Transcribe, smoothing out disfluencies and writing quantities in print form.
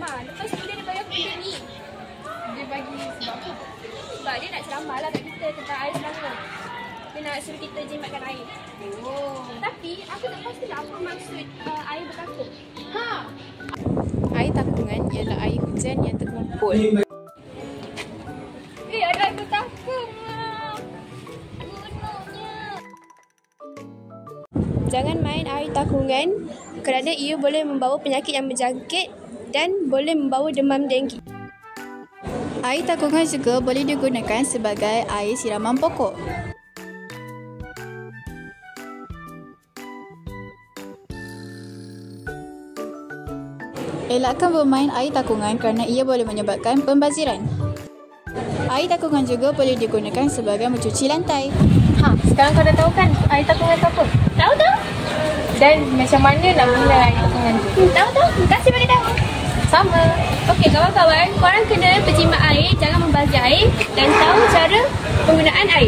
ceramah. Lepas tu dia bagi aku benda ni. Dia bagi sebab apa? Sebab dia nak ceramah lah kat kita tentang air selangor. Dia nak suruh kita jimatkan air. Oh. Tapi aku tak pasti apa maksud air bertakung. Air takungan ialah air hujan yang terkumpul. Ada air bertakung lah. Gunanya. Jangan main air takungan kerana ia boleh membawa penyakit yang menjangkit dan boleh membawa demam denggi. Air takungan juga boleh digunakan sebagai air siraman pokok. Elakkan bermain air takungan kerana ia boleh menyebabkan pembaziran. Air takungan juga boleh digunakan sebagai mencuci lantai. Sekarang kau dah tahu kan air takungan tu apa? Tahu? Dan macam mana nak guna air takungan tu? Tahu? Terima kasih bagi tahu. Sama. Okey kawan-kawan, korang kena berjimat air, jangan membazir air dan tahu cara penggunaan air.